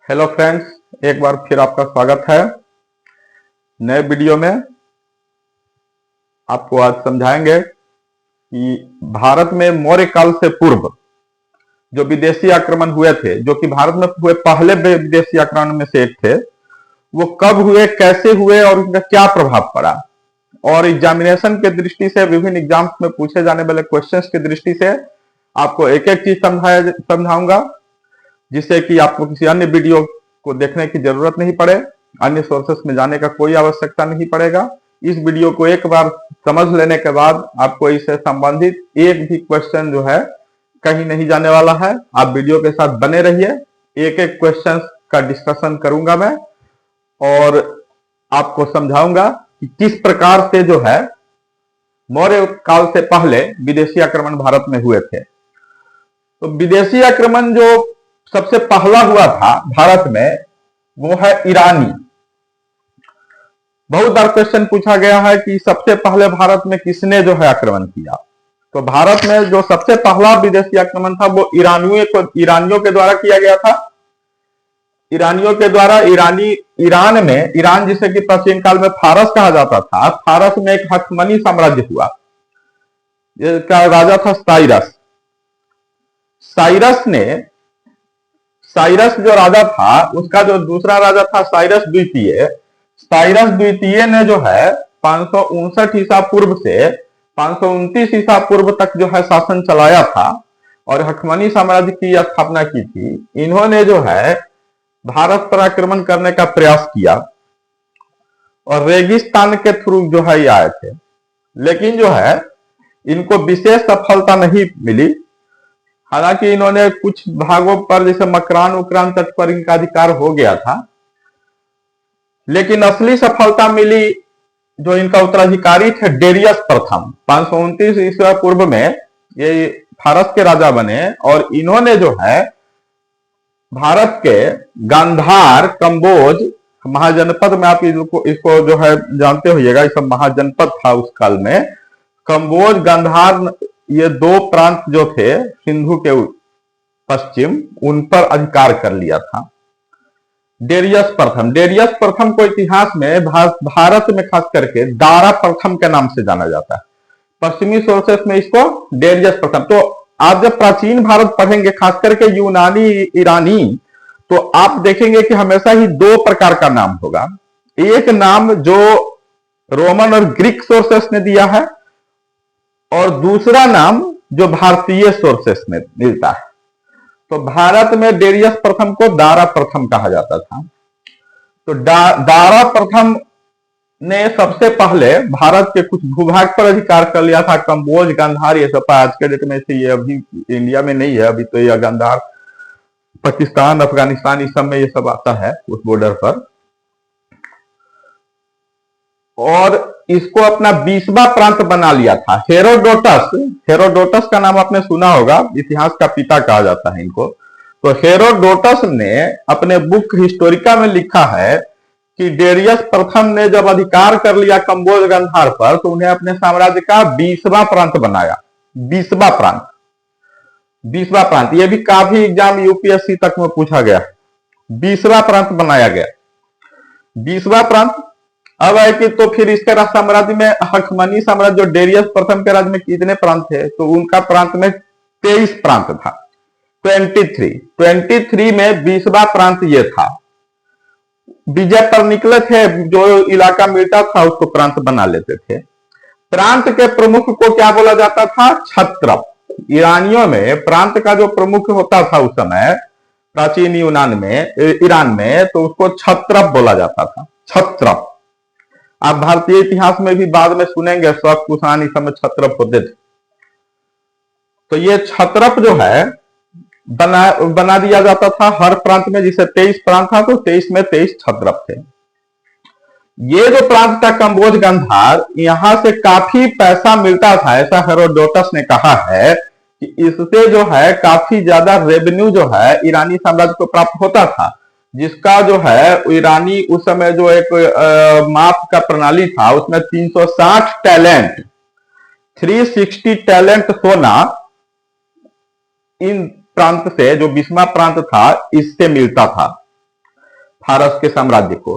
Hello friends, एक बार फिर आपका स्वागत है नए वीडियो में। आपको आज समझाएंगे कि भारत में मौर्य काल से पूर्व जो विदेशी आक्रमण हुए थे, जो कि भारत में हुए पहले विदेशी आक्रमण में से एक थे, वो कब हुए, कैसे हुए और उनका क्या प्रभाव पड़ा। और एग्जामिनेशन के दृष्टि से, विभिन्न एग्जाम्स में पूछे जाने वाले क्वेश्चंस की दृष्टि से आपको एक एक चीज समझाऊंगा, जिससे कि आपको किसी अन्य वीडियो को देखने की जरूरत नहीं पड़े, अन्य सोर्सेस में जाने का कोई आवश्यकता नहीं पड़ेगा। इस वीडियो को एक बार समझ लेने के बाद आपको इससे संबंधित एक भी क्वेश्चन जो है कहीं नहीं जाने वाला है। आप वीडियो के साथ बने रहिए, एक एक क्वेश्चन का डिस्कशन करूंगा मैं और आपको समझाऊंगा कि किस प्रकार से जो है मौर्य काल से पहले विदेशी आक्रमण भारत में हुए थे। तो विदेशी आक्रमण जो सबसे पहला हुआ था भारत में, वो है ईरानी। बहुत बार क्वेश्चन पूछा गया है कि सबसे पहले भारत में किसने जो है आक्रमण किया। तो भारत में जो सबसे पहला विदेशी आक्रमण था वो ईरानियों के द्वारा किया गया था। ईरानियों के द्वारा ईरान जिसे कि प्राचीन काल में फारस कहा जाता था, फारस में एक हखमनी साम्राज्य हुआ जिसका राजा था साइरस जो राजा था, उसका जो दूसरा राजा था साइरस द्वितीय ने जो है 559 ईसा पूर्व से 529 ईसा पूर्व तक जो है शासन चलाया था और हखमनी साम्राज्य की स्थापना की थी। इन्होंने जो है भारत पर आक्रमण करने का प्रयास किया और रेगिस्तान के थ्रू जो है ये आए थे, लेकिन जो है इनको विशेष सफलता नहीं मिली। हालांकि इन्होंने कुछ भागों पर, जैसे मकरान उकरान तट पर इनका अधिकार हो गया था, लेकिन असली सफलता मिली जो इनका उत्तराधिकारी थे डेरियस प्रथम। 529 ईसा पूर्व में ये फारस के राजा बने और इन्होंने जो है भारत के गांधार, कंबोज महाजनपद में, आप इसको जो है जानते होइएगा, ये सब महाजनपद था उस काल में। कंबोज, गांधार, ये दो प्रांत जो थे सिंधु के पश्चिम, उन पर अधिकार कर लिया था डेरियस प्रथम को इतिहास में भारत में खास करके दारा प्रथम के नाम से जाना जाता है। पश्चिमी सोर्सेस में इसको डेरियस प्रथम। तो आप जब प्राचीन भारत पढ़ेंगे, खास करके यूनानी, ईरानी, तो आप देखेंगे कि हमेशा ही दो प्रकार का नाम होगा। एक नाम जो रोमन और ग्रीक सोर्सेस ने दिया है और दूसरा नाम जो भारतीय सोर्सेस में मिलता है। तो भारत में डेरियस प्रथम को दारा प्रथम कहा जाता था। तो दारा प्रथम ने सबसे पहले भारत के कुछ भूभाग पर अधिकार कर लिया था। कंबोज, गांधार, ये सब आज के डेट में से ये अभी इंडिया में नहीं है। अभी तो ये गांधार पाकिस्तान, अफगानिस्तान, इस सब में ये सब आता है उस बॉर्डर पर। और इसको अपना 20वां प्रांत बना लिया था। हेरोडोटस का नाम आपने सुना होगा, इतिहास का पिता कहा जाता है इनको। तो हेरोडोटस ने अपने बुक हिस्टोरिका में लिखा है कि डेरियस प्रथम ने जब अधिकार कर लिया कंबोज, गांधार पर, तो उन्हें अपने साम्राज्य का 20वां प्रांत बनाया। 20वां प्रांत, ये भी काफी एग्जाम यूपीएससी तक में पूछा गया। 20वां प्रांत बनाया गया। 20वां प्रांत अब है कि तो फिर इसके साम्राज्य में, हखमनी साम्राज्य जो डेरियस प्रथम के राज्य में कितने प्रांत थे, तो उनका प्रांत में 23 प्रांत था। 23 में 20वां प्रांत ये था। विजय पर निकले थे, जो इलाका मिलता था उसको प्रांत बना लेते थे। प्रांत के प्रमुख को क्या बोला जाता था? छत्रप। ईरानियों में प्रांत का जो प्रमुख होता था उस समय, प्राचीन ईरान में, तो उसको छत्रप बोला जाता था। छत्रप आप भारतीय इतिहास में भी बाद में सुनेंगे, शक, कुषाण, इस समय छत्रप होते थे। तो ये छत्रप जो है बना दिया जाता था हर प्रांत में। जिसे 23 प्रांत था, तो 23 में 23 छत्रप थे। ये जो प्रांत था कंबोज, गांधार, यहां से काफी पैसा मिलता था, ऐसा हेरोडोटस ने कहा है कि इससे जो है काफी ज्यादा रेवेन्यू जो है ईरानी साम्राज्य को प्राप्त होता था, जिसका जो है ईरानी उस समय जो एक माप का प्रणाली था, उसमें 360 टैलेंट सोना इन प्रांत से, जो 20वां प्रांत था, इससे मिलता था। फारस के साम्राज्य को।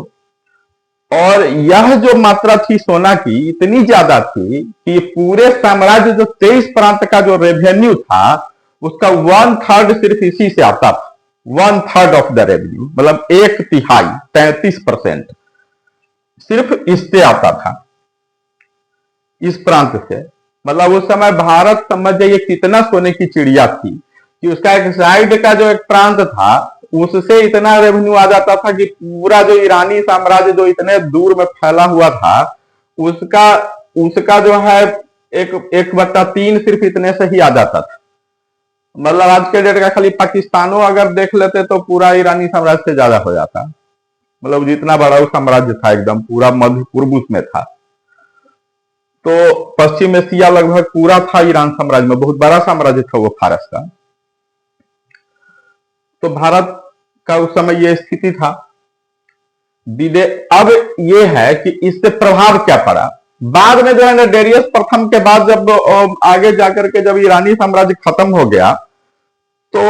और यह जो मात्रा थी सोना की इतनी ज्यादा थी कि पूरे साम्राज्य जो 23 प्रांत का जो रेवेन्यू था उसका 1/3 सिर्फ इसी से आता था। 1/3 ऑफ द रेवेन्यू मतलब 1/3 33% सिर्फ इससे आता था, इस प्रांत से। मतलब उस समय भारत समझ जाइए कितना सोने की चिड़िया थी कि उसका एक साइड का जो एक प्रांत था उससे इतना रेवेन्यू आ जाता था कि पूरा जो ईरानी साम्राज्य जो इतने दूर में फैला हुआ था उसका उसका जो है 1/3 सिर्फ इतने से ही आ जाता था। मतलब आज के डेट का खाली पाकिस्तानों अगर देख लेते तो पूरा ईरानी साम्राज्य से ज्यादा हो जाता। मतलब जितना बड़ा वो साम्राज्य था एकदम पूरा मध्य पूर्व उसमें था। तो पश्चिम एशिया लगभग पूरा था ईरान साम्राज्य में, बहुत बड़ा साम्राज्य था वो फारस का। तो भारत का उस समय ये स्थिति था। अब ये है कि इससे प्रभाव क्या पड़ा। बाद में जो है ना डेरियस प्रथम के बाद जब आगे जाकर के जब ईरानी साम्राज्य खत्म हो गया तो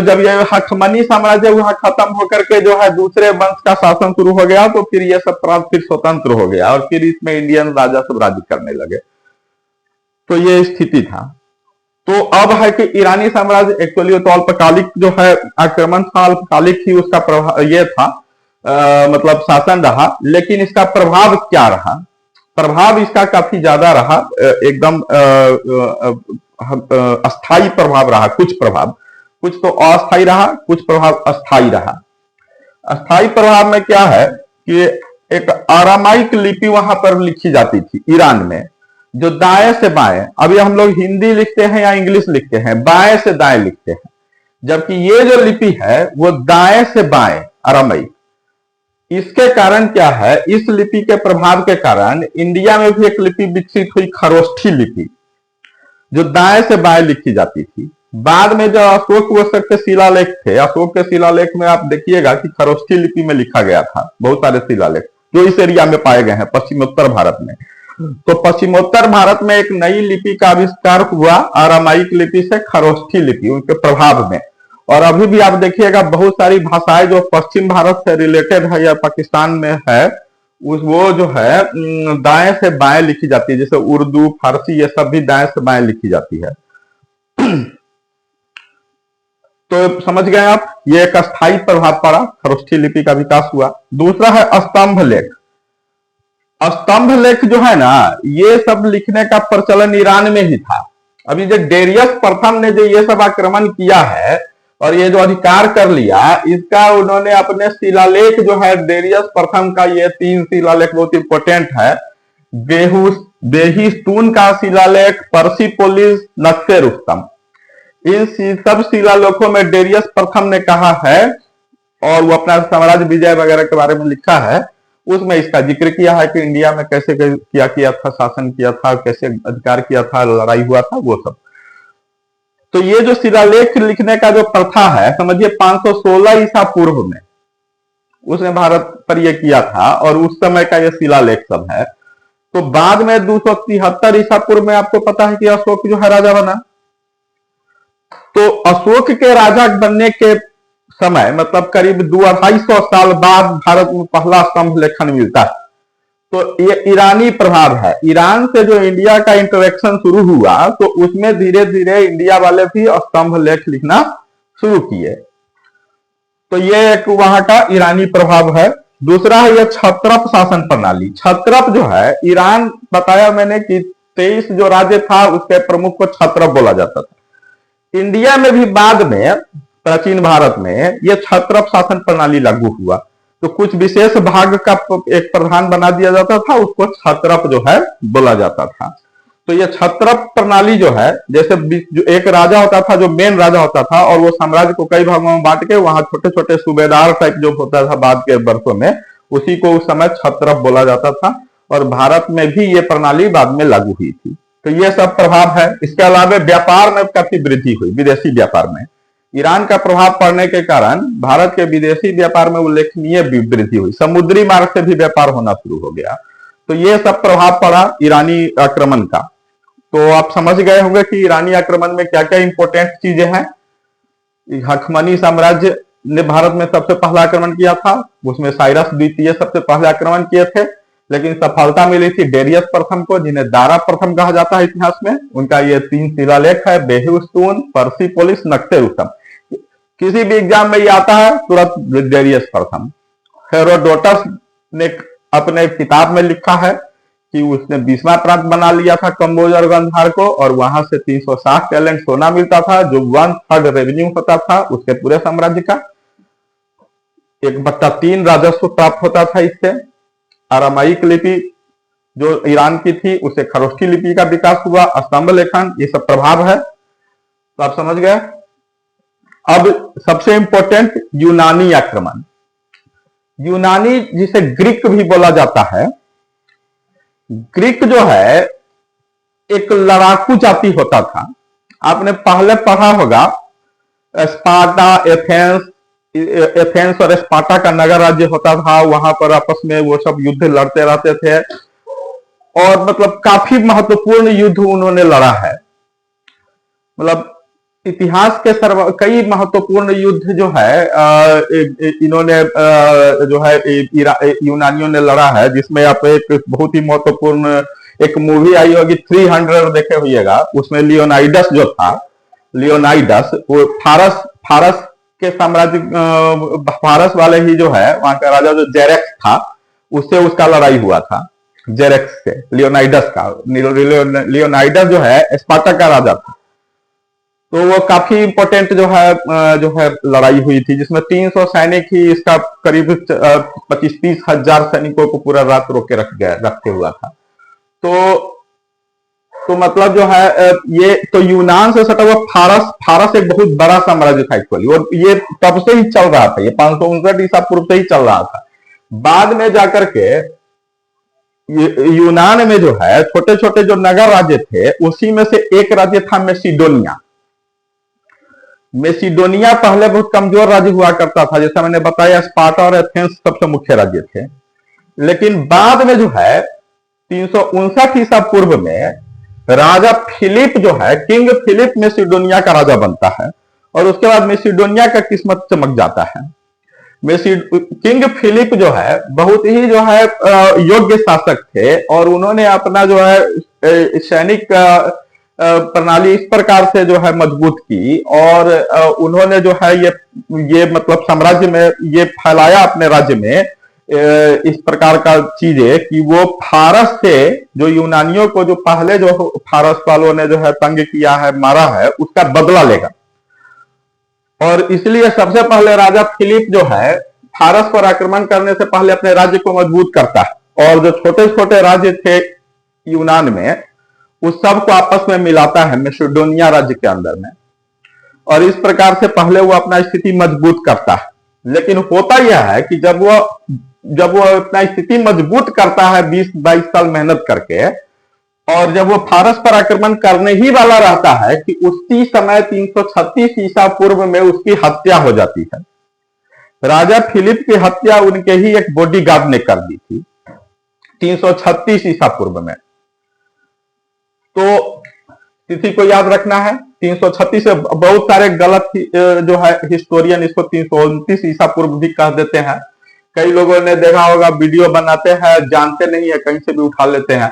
जब ये हखमनी साम्राज्य वहां खत्म होकर के जो है दूसरे वंश का शासन शुरू हो गया तो फिर ये सब प्रांत फिर स्वतंत्र हो गया और फिर इसमें इंडियन राजा सब राज्य करने लगे। तो ये स्थिति था। तो अब है कि ईरानी साम्राज्य एक्चुअली तो अल्पकालिक जो है आक्रमण था, अल्पकालिक ही उसका प्रभाव ये था मतलब शासन रहा। लेकिन इसका प्रभाव क्या रहा, प्रभाव इसका काफी ज्यादा रहा, एकदम अस्थाई प्रभाव रहा। कुछ तो अस्थाई रहा, कुछ प्रभाव अस्थाई रहा। अस्थाई प्रभाव में क्या है कि एक आरामाइक लिपि वहां पर लिखी जाती थी ईरान में, जो दाएं से बाएं। अभी हम लोग हिंदी लिखते हैं या इंग्लिश लिखते हैं, बाएं से दाएं लिखते हैं, जबकि ये जो लिपि है वो दाएं से बाएं आरामाइक। इसके कारण क्या है, इस लिपि के प्रभाव के कारण इंडिया में भी एक लिपि विकसित हुई, खरोष्ठी लिपि, जो दाएं से बाएं लिखी जाती थी। बाद में जो अशोक वसक के शिलालेख थे, अशोक के शिलालेख में आप देखिएगा कि खरोष्ठी लिपि में लिखा गया था। बहुत सारे शिलालेख जो इस एरिया में पाए गए हैं पश्चिमोत्तर भारत में। तो पश्चिमोत्तर भारत में एक नई लिपि का आविष्कार हुआ आरामाइक लिपि से खरोष्ठी लिपि, उनके प्रभाव में। और अभी भी आप देखिएगा बहुत सारी भाषाएं जो पश्चिम भारत से रिलेटेड है या पाकिस्तान में है वो जो है दाएं से बाएं लिखी जाती है। जैसे उर्दू, फारसी, ये सब भी दाएं से बाएं लिखी जाती है। तो समझ गए आप, ये एक अस्थाई प्रभाव पड़ा, खरोष्ठी लिपि का विकास हुआ। दूसरा है स्तंभ लेख। स्तंभ लेख जो है ना, ये सब लिखने का प्रचलन ईरान में ही था। अभी जो डेरियस प्रथम ने जो ये सब आक्रमण किया है और ये जो अधिकार कर लिया, इसका उन्होंने अपने शिलालेख जो है डेरियस प्रथम का, ये 3 शिलालेख बहुत इंपॉर्टेंट है। बेहिस्तून का शिलालेख, पर्सिपोलिस, नक्शे रुस्तम, इन सब शिलालेखों में डेरियस प्रथम ने कहा है और वो अपना साम्राज्य विजय वगैरह के बारे में लिखा है। उसमें इसका जिक्र किया है कि इंडिया में कैसे किया था, शासन किया था, कैसे अधिकार किया था, लड़ाई हुआ था, वो सब। तो ये जो शिलालेख लिखने का जो प्रथा है, समझिए 516 ईसा पूर्व में उसने भारत पर यह किया था और उस समय का ये शिलालेख सब है। तो बाद में 273 ईसा पूर्व में आपको पता है कि अशोक जो है राजा बना। तो अशोक के राजा बनने के समय मतलब करीब 200-250 साल बाद भारत में पहला स्तंभ लेखन मिलता है। तो ये ईरानी प्रभाव है। ईरान से जो इंडिया का इंटरेक्शन शुरू हुआ तो उसमें धीरे धीरे इंडिया वाले भी स्तंभ लेख लिखना शुरू किए। तो ये एक वहां का ईरानी प्रभाव है। दूसरा है ये क्षत्रप शासन प्रणाली। क्षत्रप जो है, ईरान बताया मैंने कि 23 जो राज्य था उसके प्रमुख को क्षत्रप बोला जाता था। इंडिया में भी बाद में प्राचीन भारत में यह क्षत्रप शासन प्रणाली लागू हुआ। तो कुछ विशेष भाग का एक प्रधान बना दिया जाता था, उसको क्षत्रप जो है बोला जाता था। तो यह क्षत्रप प्रणाली जो है, जैसे जो एक राजा होता था, जो मेन राजा होता था, और वो साम्राज्य को कई भागों में बांट के वहां छोटे छोटे सूबेदार टाइप जो होता था बाद के वर्षों में, उसी को उस समय क्षत्रप बोला जाता था। और भारत में भी ये प्रणाली बाद में लागू हुई थी। तो ये सब प्रभाव है। इसके अलावा व्यापार में काफी वृद्धि हुई, विदेशी व्यापार में ईरान का प्रभाव पड़ने के कारण भारत के विदेशी व्यापार में उल्लेखनीय वृद्धि हुई। समुद्री मार्ग से भी व्यापार होना शुरू हो गया। तो ये सब प्रभाव पड़ा ईरानी आक्रमण का। तो आप समझ गए होंगे कि ईरानी आक्रमण में क्या क्या इंपॉर्टेंट चीजें हैं। हखमनी साम्राज्य ने भारत में सबसे पहला आक्रमण किया था। उसमें साइरस द्वितीय सबसे पहले आक्रमण किए थे, लेकिन सफलता मिली थी डेरियस प्रथम को, जिन्हें दारा प्रथम कहा जाता है इतिहास में। उनका ये 3 शिलालेख है, बेहुस्तून, पर्सिपोलिस, नक्सेरुसम। किसी भी एग्जाम में ये आता है तुरंत डेरियस प्रथम। हेरोडोटस ने अपने किताब में लिखा है कि उसने 20वां प्रांत बना लिया था कंबोज और गंधार को, और वहां से 360 टैलेंट सोना मिलता था, जो 1/3 रेवेन्यू होता था उसके पूरे साम्राज्य का। 1/3 राजस्व प्राप्त होता था इससे। अरामाइक लिपि जो ईरान की थी, उसे खरोष्ठी लिपि का विकास हुआ, स्तंभ लेखन, ये सब प्रभाव है। तो आप समझ गए। अब सबसे इंपॉर्टेंट यूनानी आक्रमण। यूनानी जिसे ग्रीक भी बोला जाता है, ग्रीक जो है एक लड़ाकू जाति होता था। आपने पहले पढ़ा होगा स्पार्टा, एथेंस और स्पार्टा का नगर राज्य होता था। वहां पर आपस में वो सब युद्ध लड़ते रहते थे, और मतलब काफी महत्वपूर्ण युद्ध उन्होंने लड़ा है। मतलब इतिहास के कई महत्वपूर्ण युद्ध जो है इन्होंने जो है यूनानियों ने लड़ा है, जिसमें आप एक बहुत ही महत्वपूर्ण एक मूवी आई होगी 300 देखे होइएगा। उसमें लियोनाइडस जो था, लियोनाइडस वो फारस के साम्राज्य, फारस वाले ही जो है वहां का राजा जो जेरेक्स था, उससे उसका लड़ाई हुआ था। जेरेक्स से लियोनाइडस का, लियोनाइडस जो है स्पार्टा का राजा था। तो वो काफी इंपॉर्टेंट जो है लड़ाई हुई थी, जिसमें 300 सैनिक ही इसका करीब 25-30 हजार सैनिकों को पूरा रात रोके रखे हुआ था। तो मतलब जो है ये तो यूनान से सटा हुआ फारस एक बहुत बड़ा साम्राज्य था एक्चुअली, और ये तब से ही चल रहा था, ये 559 ईसा पूर्व से ही चल रहा था। बाद में जाकर के यूनान में जो है छोटे छोटे जो नगर राज्य थे, उसी में से एक राज्य था मेसिडोनिया। मेसिडोनिया पहले बहुत कमजोर राज्य हुआ करता था, जैसा मैंने बताया स्पार्टा और एथेंस सबसे मुख्य राज्य थे। लेकिन बाद में जो है 359 ईसा पूर्व में राजा फिलिप जो है, किंग फिलिप मेसिडोनिया का राजा बनता है, और उसके बाद मेसिडोनिया का किस्मत चमक जाता है। किंग फिलिप जो है बहुत ही जो है योग्य शासक थे, और उन्होंने अपना जो है सैनिक प्रणाली इस प्रकार से जो है मजबूत की, और उन्होंने जो है ये मतलब साम्राज्य में ये फैलाया अपने राज्य में इस प्रकार का चीजें कि वो फारस से जो यूनानियों को जो पहले जो फारस वालों ने जो है तंग किया है, मारा है, उसका बदला लेगा। और इसलिए सबसे पहले राजा फिलिप जो है फारस पर आक्रमण करने से पहले अपने राज्य को मजबूत करता है, और जो छोटे छोटे राज्य थे यूनान में उस सब को आपस में मिलाता है मेसिडोनिया राज्य के अंदर में, और इस प्रकार से पहले वो अपना स्थिति मजबूत करता है। लेकिन होता यह है कि जब वो अपना स्थिति मजबूत करता है 20-22 साल मेहनत करके, और जब वो फारस पर आक्रमण करने ही वाला रहता है कि उसी समय 336 ईसा पूर्व में उसकी हत्या हो जाती है। राजा फिलिप की हत्या उनके ही एक बॉडीगार्ड ने कर दी थी 336 ईसा पूर्व में। तो तिथि को याद रखना है। 336 से बहुत सारे गलत जो है हिस्टोरियन इसको 329 ईसा पूर्व भी कह देते हैं। कई लोगों ने देखा होगा वीडियो बनाते हैं, जानते नहीं है, कहीं से भी उठा लेते हैं,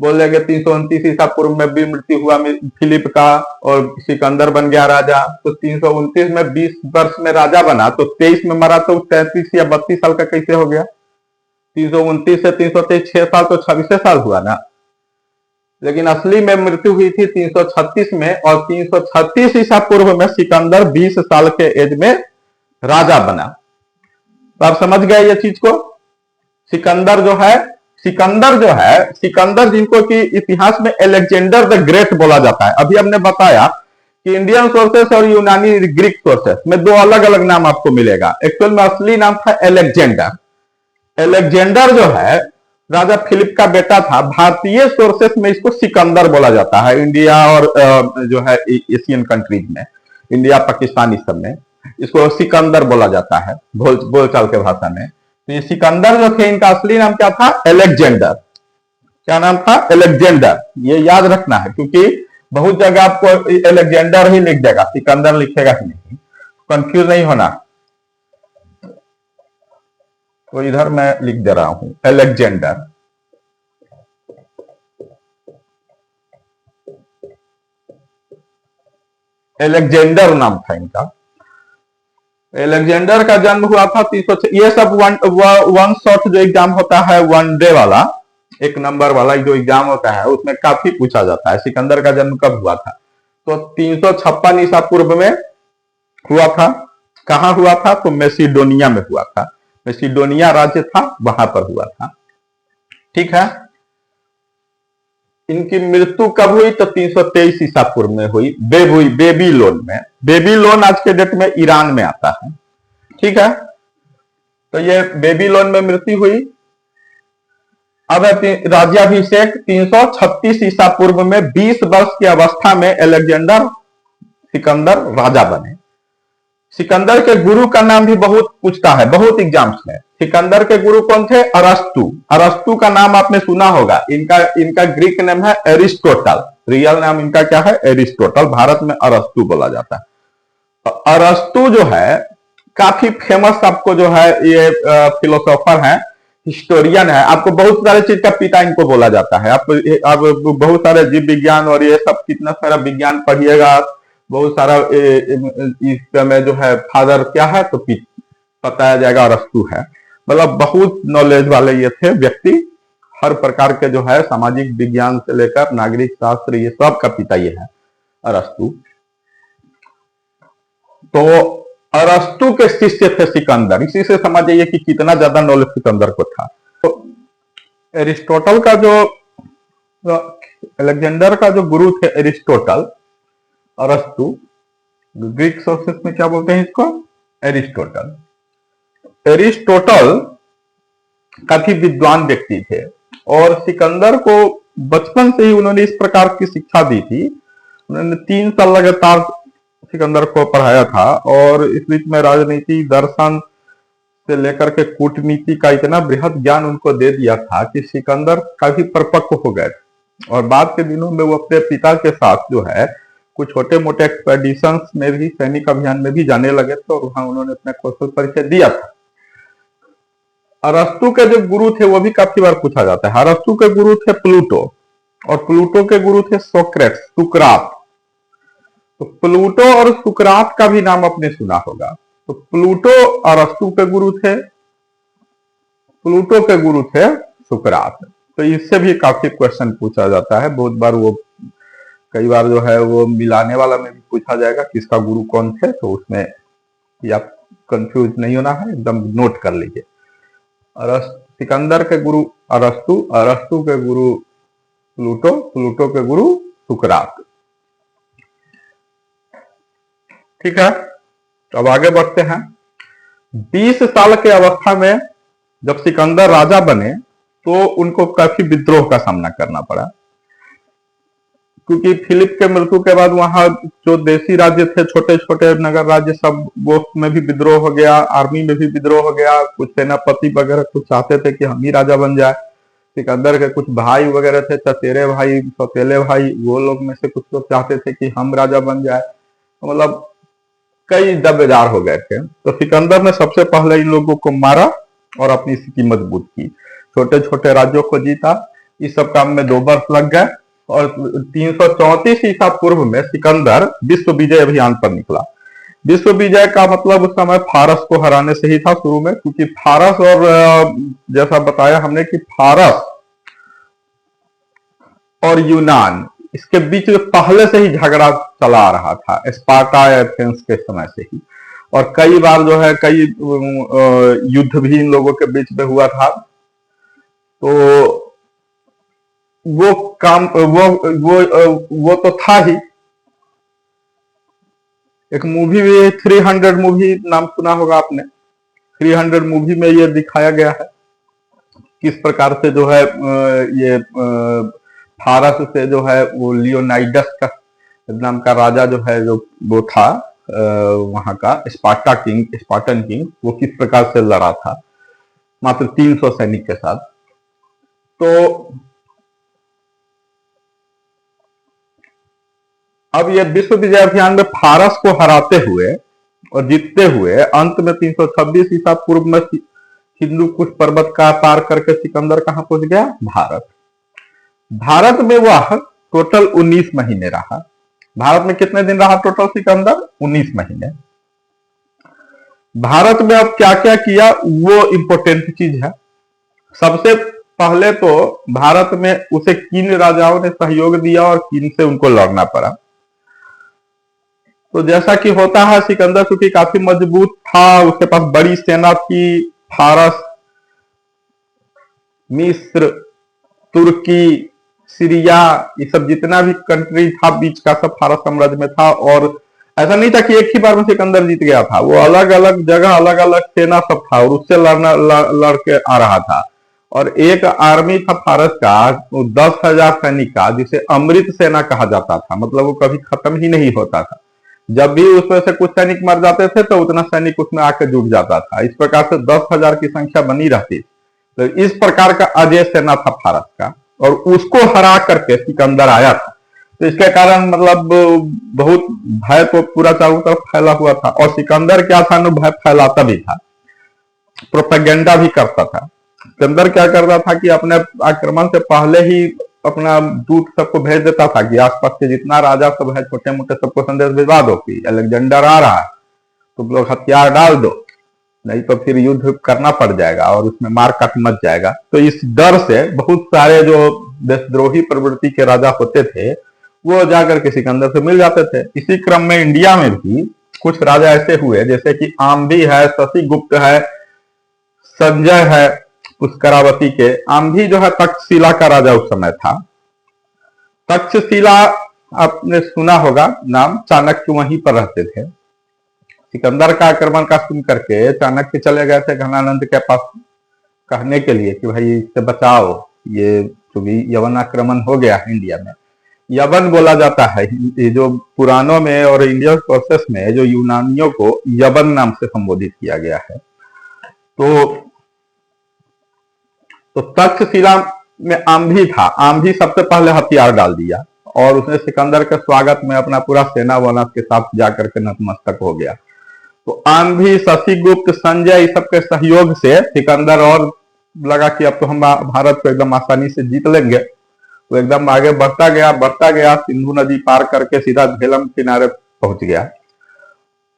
बोल देंगे 329 ईसा पूर्व में भी मृत्यु हुआ फिलिप का और सिकंदर बन गया राजा। तो 329 में 20 वर्ष में राजा बना, तो 23 में मरा, तो 33 या 32 साल का कैसे हो गया? 329 से 323 6 साल, तो 26 साल हुआ ना। लेकिन असली में मृत्यु हुई थी 336 में, और 336 ईसा पूर्व में सिकंदर 20 साल के एज में राजा बना। तो आप समझ गए ये चीज को। सिकंदर जिनको कि इतिहास में अलेक्जेंडर द ग्रेट बोला जाता है। अभी हमने बताया कि इंडियन सोर्सेस और यूनानी ग्रीक सोर्सेस में दो अलग अलग नाम आपको मिलेगा। एक्चुअल में असली नाम था अलेक्जेंडर। अलेक्जेंडर जो है राजा फिलिप का बेटा था। भारतीय सोर्सेस में इसको सिकंदर बोला जाता है, इंडिया और जो है एशियन कंट्रीज में, इंडिया पाकिस्तान इस सब में इसको सिकंदर बोला जाता है बोलचाल के भाषा में। तो ये सिकंदर जो थे, इनका असली नाम क्या था? अलेक्जेंडर। क्या नाम था? अलेक्जेंडर। ये याद रखना है, क्योंकि बहुत जगह आपको अलेक्जेंडर ही लिख देगा, सिकंदर लिखेगा ही नहीं, कंफ्यूज नहीं होना। तो इधर मैं लिख दे रहा हूं अलेक्जेंडर। अलेक्जेंडर नाम था इनका। अलेक्जेंडर का जन्म हुआ था 306। ये सब वन शॉट जो एग्जाम होता है, वनडे वाला, एक नंबर वाला जो एग्जाम होता है, उसमें काफी पूछा जाता है सिकंदर का जन्म कब हुआ था। तो 356 ईसा पूर्व में हुआ था। कहां हुआ था? तो मैसिडोनिया में हुआ था। मैसिडोनिया राज्य था, वहां पर हुआ था। ठीक है। इनकी मृत्यु कब हुई? तो 323 ईसा पूर्व में हुई बेबीलोन में। बेबीलोन आज के डेट में ईरान में आता है। ठीक है। तो ये बेबीलोन में मृत्यु हुई। अब राज्याभिषेक 336 ईसा पूर्व में 20 वर्ष की अवस्था में अलेक्जेंडर सिकंदर राजा बने। सिकंदर के गुरु का नाम भी बहुत पूछता है, बहुत एग्जाम्स में। सिकंदर के गुरु कौन थे? अरस्तु। अरस्तु का नाम आपने सुना होगा। इनका ग्रीक नाम है एरिस्टोटल। रियल नाम इनका क्या है? एरिस्टोटल। भारत में अरस्तु बोला जाता है। अरस्तु जो है काफी फेमस, आपको जो है ये फिलोसोफर है, हिस्टोरियन है। आपको बहुत सारे चीज का पिता इनको बोला जाता है। आप बहुत सारे जीव विज्ञान और ये सब कितना सारा विज्ञान पढ़िएगा, बहुत सारा इसमें जो है फादर क्या है तो बताया जाएगा, अरस्तु है। मतलब बहुत नॉलेज वाले ये थे व्यक्ति। हर प्रकार के जो है सामाजिक विज्ञान से लेकर नागरिक शास्त्र, ये सब का पिता ये है अरस्तु। तो अरस्तु के शिष्य थे सिकंदर। इसी से समझ जाइए कि कितना ज्यादा नॉलेज सिकंदर को था। तो एरिस्टोटल का जो, अलेक्जेंडर का जो गुरु थे एरिस्टोटल, अरस्तु, ग्रीक सोर्सेस में क्या बोलते हैं इसको? एरिस्टोटल। एरिस्टोटल काफी विद्वान व्यक्ति थे और सिकंदर को बचपन से ही उन्होंने इस प्रकार की शिक्षा दी थी। उन्होंने 3 साल लगातार सिकंदर को पढ़ाया था और इस बीच में राजनीति, दर्शन से लेकर के कूटनीति का इतना बृहद ज्ञान उनको दे दिया था कि सिकंदर काफी परिपक्व हो गए। और बाद के दिनों में वो अपने पिता के साथ जो है कुछ छोटे मोटे एक्सपेडिशंस में भी, सैनिक अभियान में भी जाने लगे थे और वहां उन्होंने अपना कौशल परिचय दिया था। अरस्तु के जो गुरु थे वो भी काफी बार पूछा जाता है। अरस्तु के गुरु थे प्लूटो और प्लूटो के गुरु थे सोक्रेट्स, सुकरात। तो प्लूटो और सुकरात का भी नाम आपने सुना होगा। तो प्लूटो अरस्तु के गुरु थे, प्लूटो के गुरु थे सुकरात। तो इससे भी काफी क्वेश्चन पूछा जाता है बहुत बार। वो कई बार जो है वो मिलाने वाला में भी पूछा जाएगा किसका गुरु कौन थे, तो उसमें आप कंफ्यूज नहीं होना है, एकदम नोट कर लीजिए। सिकंदर के गुरु अरस्तु, अरस्तु के गुरु प्लूटो, प्लूटो के गुरु सुकरात। ठीक है। तो अब आगे बढ़ते हैं। 20 साल के अवस्था में जब सिकंदर राजा बने तो उनको काफी विद्रोह का सामना करना पड़ा, क्योंकि फिलिप के मृत्यु के बाद वहां जो देसी राज्य थे, छोटे छोटे नगर राज्य सब, वो में भी विद्रोह हो गया, आर्मी में भी विद्रोह हो गया। कुछ सेनापति वगैरह कुछ चाहते थे कि हम ही राजा बन जाए। सिकंदर के कुछ भाई वगैरह थे, चचेरे भाई, सौतेले भाई, वो लोग में से कुछ लोग चाहते थे कि हम राजा बन जाए। तो मतलब कई दबेदार हो गए थे। तो सिकंदर ने सबसे पहले इन लोगों को मारा और अपनी स्थिति मजबूत की, छोटे छोटे राज्यों को जीता। इस सब काम में 2 वर्ष लग गए और 334 ईसा पूर्व में सिकंदर विश्व विजय अभियान पर निकला। विश्व विजय का मतलब उस समय फारस को हराने से ही था शुरू में, क्योंकि फारस और जैसा बताया हमने कि फारस और यूनान, इसके बीच पहले से ही झगड़ा चला आ रहा था, स्पार्टा एथेंस के समय से ही। और कई बार जो है कई युद्ध भी इन लोगों के बीच में हुआ था। तो वो काम वो तो था ही। एक मूवी भी 300 मूवी नाम सुना होगा आपने। 300 मूवी में ये दिखाया गया है किस प्रकार से जो है ये फारस से जो है वो लियोनाइडस का नाम का राजा जो है, जो वो था वहां का स्पार्टन किंग, वो किस प्रकार से लड़ा था मात्र 300 सैनिक के साथ। तो अब ये विश्व विजय अभियान में फारस को हराते हुए और जीतते हुए अंत में 326 ईसा पूर्व में हिंदू कुश पर्वत का पार करके सिकंदर कहां पहुंच गया? भारत। भारत में वह टोटल 19 महीने रहा। भारत में कितने दिन रहा टोटल सिकंदर? 19 महीने। भारत में अब क्या क्या किया वो इंपॉर्टेंट चीज है। सबसे पहले तो भारत में उसे किन राजाओं ने सहयोग दिया और किन से उनको लड़ना पड़ा। तो जैसा कि होता है, सिकंदर चूंकि काफी मजबूत था, उसके पास बड़ी सेना थी। फारस, मिस्र, तुर्की, सीरिया, ये सब जितना भी कंट्री था बीच का सब फारस साम्राज्य में था। और ऐसा नहीं था कि एक ही बार में सिकंदर जीत गया था, वो अलग अलग जगह अलग अलग सेना सब था और उससे लड़के आ रहा था। और एक आर्मी था फारस का 10,000 सैनिक का, जिसे अमृत सेना कहा जाता था। मतलब वो कभी खत्म ही नहीं होता था। जब भी उसमें से कुछ सैनिक मर जाते थे तो उतना सैनिक उसमें आके जुट जाता था। इस प्रकार से 10,000 की संख्या बनी रहती। तो इस प्रकार का अजय सेना था फारस का, और उसको हरा करके सिकंदर आया था। तो इसके कारण मतलब बहुत भय तो पूरा चारों तरफ फैला हुआ था। और सिकंदर क्या था ना, भय फैलाता भी था, प्रोपेगेंडा भी करता था। सिकंदर क्या करता था कि अपने आक्रमण से पहले ही अपना दूत सबको भेज देता था कि आसपास के जितना राजा सब है छोटे मोटे सबको संदेश भिजवा दो कि अलेक्जेंडर आ रहा है, तुम लोग हथियार डाल दो, नहीं तो फिर युद्ध करना पड़ जाएगा और उसमें मार काट मच जाएगा। तो इस डर से बहुत सारे जो देशद्रोही प्रवृत्ति के राजा होते थे वो जाकर के सिकंदर से मिल जाते थे। इसी क्रम में इंडिया में भी कुछ राजा ऐसे हुए, जैसे कि आम्भी है, शशिगुप्त है, संजय है पुष्करावती के। आम्भी जो है तक्षशिला का राजा उस समय था। तक्षशिला आपने सुना होगा नाम, चाणक्य वहीं पर रहते थे। सिकंदर का आक्रमण का सुन करके चाणक्य चले गए थे घनानंद के पास कहने के लिए कि भाई इससे बचाओ, ये क्योंकि यवन आक्रमण हो गया है इंडिया में। यवन बोला जाता है, ये जो पुराणों में और इंडियन सोर्सेस में जो यूनानियों को यवन नाम से संबोधित किया गया है। तो तक्षशिला में आम्भी था। आम्भी सबसे पहले हथियार डाल दिया और उसने सिकंदर के स्वागत में अपना पूरा सेना वनस के साथ जाकर के नतमस्तक हो गया। तो आम्भी, शशिगुप्त, संजय इस सब के सहयोग से सिकंदर और लगा कि अब तो हम भारत को एकदम आसानी से जीत लेंगे। तो एकदम आगे बढ़ता गया, सिंधु नदी पार करके सीधा झेलम किनारे पहुंच गया।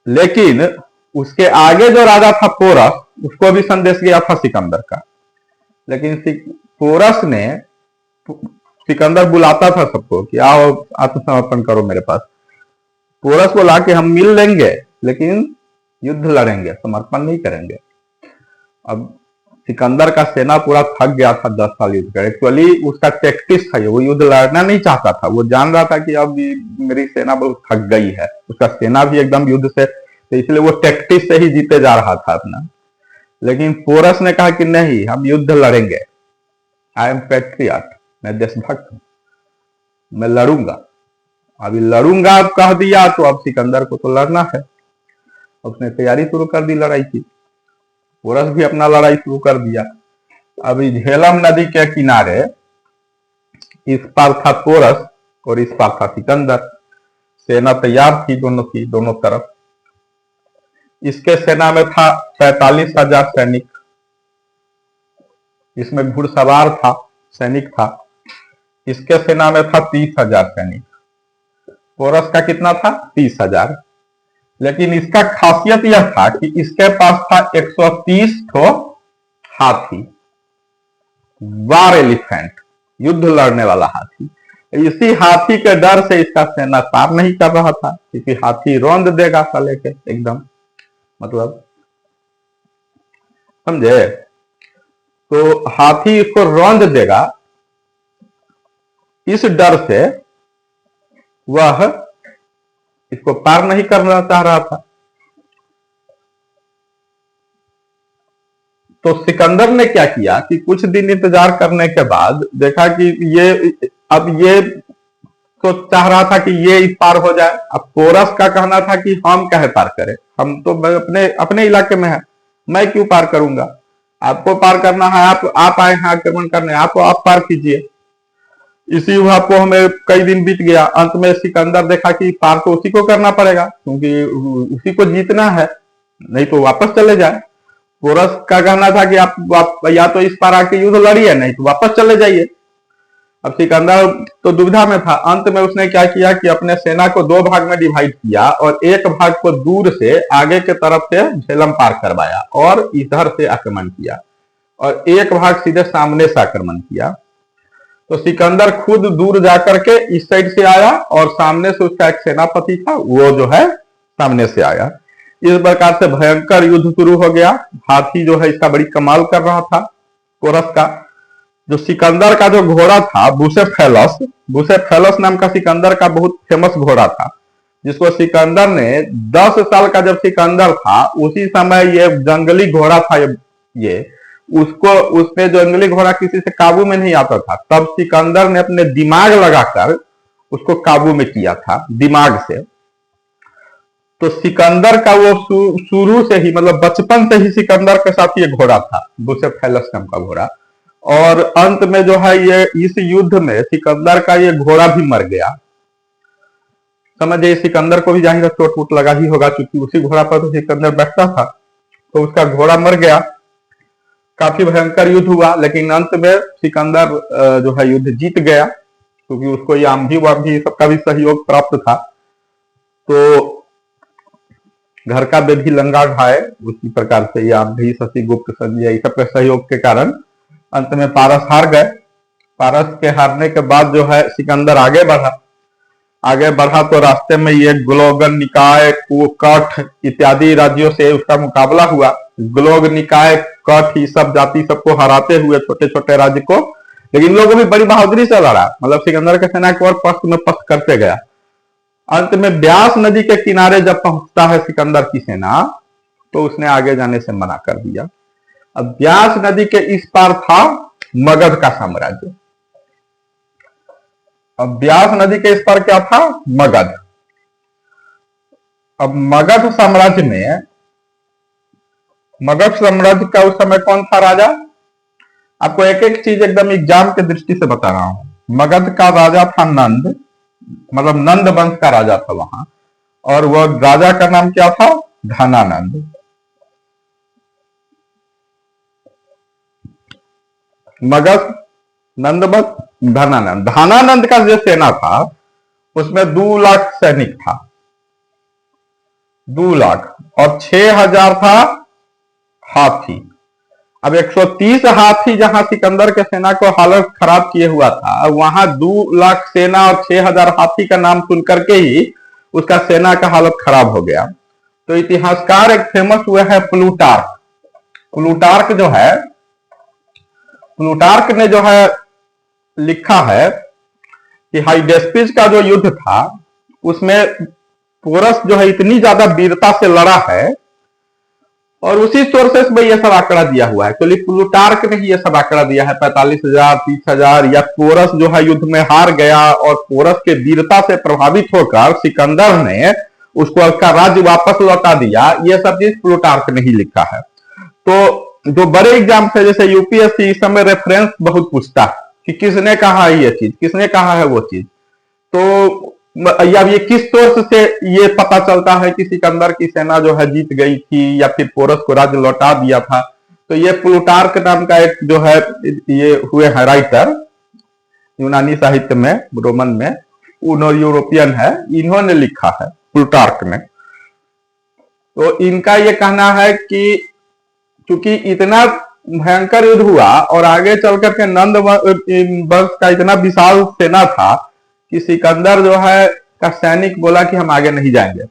लेकिन उसके आगे जो राजा था पोरस, उसको भी संदेश गया था सिकंदर का। लेकिन पोरस ने, सिकंदर बुलाता था सबको कि आओ आत्मसमर्पण करो मेरे पास। पोरस बोला कि हम मिल लेंगे लेकिन युद्ध लड़ेंगे, समर्पण नहीं करेंगे। अब सिकंदर का सेना पूरा थक गया था 10 साल युद्ध कर। एक्चुअली उसका टैक्टिक्स था, वो युद्ध लड़ना नहीं चाहता था। वो जान रहा था कि अब मेरी सेना बहुत थक गई है, उसका सेना भी एकदम युद्ध से, तो इसलिए वो टैक्टिक्स से ही जीते जा रहा था अपना। लेकिन पोरस ने कहा कि नहीं, हम युद्ध लड़ेंगे, आई एम पैट्रियट, मैं देशभक्त हूं, मैं लड़ूंगा। अभी लड़ूंगा अब कह दिया तो अब सिकंदर को तो लड़ना है। उसने तैयारी शुरू कर दी लड़ाई की। पोरस भी अपना लड़ाई शुरू कर दिया। अभी झेलम नदी के किनारे इस पार था पोरस और इस पार था सिकंदर। सेना तैयार थी, दोनों तरफ। इसके सेना में था 45,000 सैनिक, इसमें घुड़सवार था, सैनिक था। इसके सेना में था 30,000 सैनिक। पोरस का कितना था? 30,000। लेकिन इसका खासियत यह था कि इसके पास था 130 ठो हाथी, वार एलिफेंट, युद्ध लड़ने वाला हाथी। इसी हाथी के डर से इसका सेना पार नहीं कर रहा था, क्योंकि हाथी रौंद देगा साले के एकदम, मतलब समझे। तो हाथी इसको रौंद देगा, इस डर से वह इसको पार नहीं करना चाह रहा था। तो सिकंदर ने क्या किया कि कुछ दिन इंतजार करने के बाद देखा कि ये तो चाह रहा था कि ये इस पार हो जाए। अब पोरस का कहना था कि हम कहे पार करें, हम तो अपने इलाके में है, मैं क्यों पार करूंगा, आपको पार करना है, आप आए हैं आक्रमण करने, आप पार कीजिए। इसी वापोह में कई दिन बीत गया। अंत में सिकंदर देखा कि पार तो उसी को करना पड़ेगा, क्योंकि उसी को जीतना है, नहीं तो वापस चले जाए। पोरस का कहना था कि आप या तो इस पार आके युद्ध लड़िए, नहीं तो वापस चले जाइए। अब सिकंदर तो दुविधा में था। अंत में उसने क्या किया कि अपने सेना को दो भाग में डिवाइड किया और एक भाग को दूर से आगे के तरफ से झेलम पार करवाया और इधर से आक्रमण किया, और एक भाग सीधे सामने से आक्रमण किया। तो सिकंदर खुद दूर जाकर के इस साइड से आया और सामने से उसका एक सेनापति था, वो जो है सामने से आया। इस प्रकार से भयंकर युद्ध शुरू हो गया। हाथी जो है इसका बड़ी कमाल कर रहा था पोरस का। जो सिकंदर का जो घोड़ा था बुसेफेलस, बुसेफेलस नाम का सिकंदर का बहुत फेमस घोड़ा था, जिसको सिकंदर ने 10 साल का जब सिकंदर था उसी समय ये जंगली घोड़ा था, ये उसको उसने जंगली घोड़ा किसी से काबू में नहीं आता था, तब सिकंदर ने अपने दिमाग लगाकर उसको काबू में किया था, दिमाग से। तो सिकंदर का वो शुरू से ही, मतलब बचपन से ही सिकंदर के साथ ये घोड़ा था, बुसेफेलस नाम का घोड़ा। और अंत में जो है ये इस युद्ध में सिकंदर का ये घोड़ा भी मर गया। समझिए सिकंदर को भी जाहिर चोट वोट लगा ही होगा, क्योंकि उसी घोड़ा पर तो सिकंदर बैठता था, तो उसका घोड़ा मर गया। काफी भयंकर युद्ध हुआ, लेकिन अंत में सिकंदर जो है युद्ध जीत गया, क्योंकि उसको ये आंधी वांधी सबका भी सहयोग प्राप्त था। तो घर का बेधी लंगा ढाए, उसी प्रकार से ये आंधी, शशिगुप्त, संजय, इस सबके सहयोग के कारण अंत में पारस हार गए। पारस के हारने के बाद जो है सिकंदर आगे बढ़ा तो रास्ते में ये ग्लोगन, निकाय, कठ इत्यादि राज्यों से उसका मुकाबला हुआ। ग्लोग, निकाय, कठ ये सब जाति सबको हराते हुए छोटे छोटे राज्य को, लेकिन लोगों भी बड़ी बहादुरी से लड़ा, मतलब सिकंदर के सेना को और पस्त में पस्त करते गया। अंत में ब्यास नदी के किनारे जब पहुंचता है सिकंदर की सेना, तो उसने आगे जाने से मना कर दिया। अब ब्यास नदी के इस पार था मगध का साम्राज्य। अब ब्यास नदी के इस पार क्या था? मगध। अब मगध साम्राज्य का उस समय कौन था राजा? आपको एक एक चीज एकदम एग्जाम के दृष्टि से बता रहा हूं। मगध का राजा था नंद, मतलब नंद वंश का राजा था वहां, और वह राजा का नाम क्या था? धनानंद। मगध, नंदवंश, धनानंद। धनानंद का जो सेना था उसमें 2 लाख सैनिक था, 2 लाख, और 6,000 था हाथी। अब 130 हाथी जहां सिकंदर के सेना को हालत खराब किए हुआ था, वहां 2 लाख सेना और 6,000 हाथी का नाम सुन करके ही उसका सेना का हालत खराब हो गया। तो इतिहासकार एक फेमस हुए है प्लूटार्क। प्लूटार्क ने जो है लिखा है कि हाइडेस्पिस का जो युद्ध था उसमें पोरस जो है इतनी ज्यादा वीरता से लड़ा है, और उसी सोर्सेस में ये सब आंकड़ा दिया हुआ है। तो प्लूटार्क ने ही ये सब आंकड़ा दिया है, 45,000, 30,000, या पोरस जो है युद्ध में हार गया और पोरस के वीरता से प्रभावित होकर सिकंदर ने उसको उसका राज्य वापस लौटा दिया। ये सब चीज प्लूटार्क ने ही लिखा है। तो जो बड़े एग्जाम है जैसे यूपीएससी, इस समय रेफरेंस बहुत पूछता है कि किसने कहा है ये चीज, किसने कहा है वो चीज। तो या ये किस सोर्स से ये पता चलता है कि सिकंदर की सेना जो है जीत गई थी या फिर पोरस को राज्य लौटा दिया था। तो ये प्लूटार्क नाम का एक जो है ये हुए हैं राइटर, यूनानी साहित्य में, रोमन में, उन्होंने यूरोपियन है, इन्होंने लिखा है, प्लूटार्क ने। तो इनका ये कहना है कि क्योंकि इतना भयंकर युद्ध हुआ और आगे चलकर के नंद वंश का इतना विशाल सेना था कि सिकंदर जो है का सैनिक बोला कि हम आगे नहीं जाएंगे,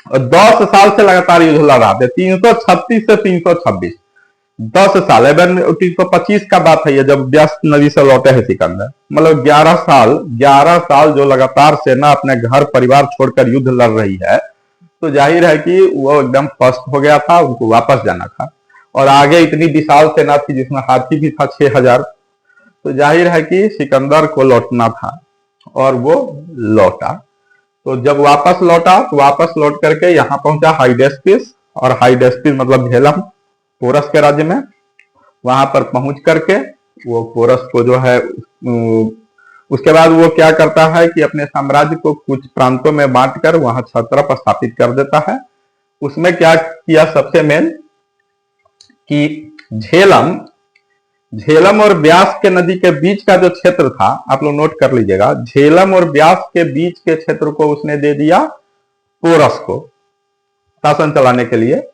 और 10 साल से लगातार युद्ध लड़ा थे, 336 से 326, 10 साल। 325 का बात है ये, जब ब्यास नदी से लौटे हैं सिकंदर, मतलब 11 साल जो लगातार सेना अपने घर परिवार छोड़कर युद्ध लड़ रही है, तो जाहिर है कि वो एकदम पस्त हो गया था, उनको वापस जाना था। और आगे इतनी विशाल सेना थी जिसमें हाथी भी था 6,000, तो जाहिर है कि सिकंदर को लौटना था, और वो लौटा। तो जब वापस लौटा तो वापस लौट करके यहाँ पहुंचा हाइडेस्पिस, और हाइडेस्पिस मतलब झेलम, पोरस के राज्य में। वहां पर पहुंच करके वो पोरस को जो है उसके बाद वो क्या करता है कि अपने साम्राज्य को कुछ प्रांतों में बांटकर वहां छत्रप स्थापित कर देता है। उसमें क्या किया, सबसे मेन कि झेलम झेलम और ब्यास के नदी के बीच का जो क्षेत्र था, आप लोग नोट कर लीजिएगा, झेलम और ब्यास के बीच के क्षेत्र को उसने दे दिया पोरस को शासन चलाने के लिए।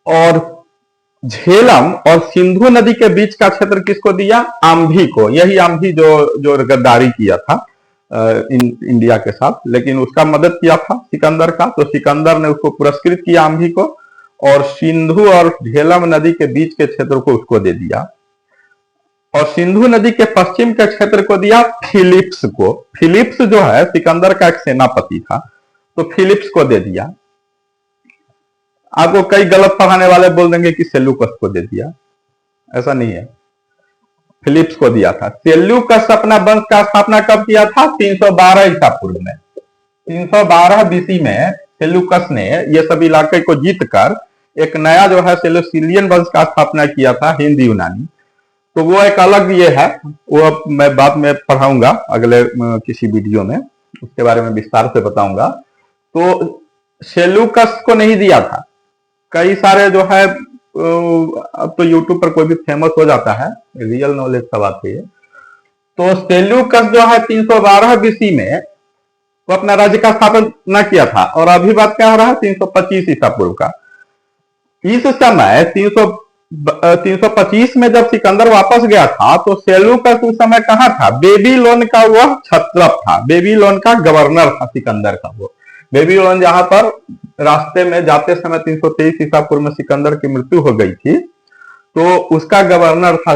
और झेलम और सिंधु नदी के बीच का क्षेत्र किसको दिया? आंभी को। यही आंभी जो गद्दारी किया था इंडिया के साथ, लेकिन उसका मदद किया था सिकंदर का, तो सिकंदर ने उसको पुरस्कृत किया आंभी को, और सिंधु और झेलम नदी के बीच के क्षेत्र को उसको दे दिया। और सिंधु नदी के पश्चिम के क्षेत्र को दिया फिलिप्स को। फिलिप्स जो है सिकंदर का एक सेनापति था, तो फिलिप्स को दे दिया। आपको कई गलत पढ़ाने वाले बोल देंगे कि सेल्यूकस को दे दिया, ऐसा नहीं है, फिलिप्स को दिया था। सेल्यूकस अपना वंश का स्थापना कब किया था? 312 ईसा पूर्व में। 312 बीसी में सेल्यूकस ने ये सब इलाके को जीतकर एक नया जो है सेल्यूसिलियन वंश का स्थापना किया था, हिंद यूनानी। तो वो एक अलग ये है, वो मैं बाद में पढ़ाऊंगा अगले किसी वीडियो में, उसके बारे में विस्तार से बताऊंगा। तो सेल्यूकस को नहीं दिया था। कई सारे जो है, अब तो यूट्यूब पर कोई भी फेमस हो जाता है, रियल नॉलेज का बात है ये। तो सेल्यूकस जो है 312 बीसी में वो अपना राज्य का स्थापना किया था, और अभी बात क्या हो रहा है? 325 ईसा पूर्व का। इस समय 325 में जब सिकंदर वापस गया था, तो सेल्यूकस उस समय कहां था? बेबीलोन का वह छत्रप था, बेबीलोन का गवर्नर था सिकंदर का वो। बेबीलोन जहां पर रास्ते में जाते समय 323 ईसा पूर्व में सिकंदर की मृत्यु हो गई थी, तो उसका गवर्नर था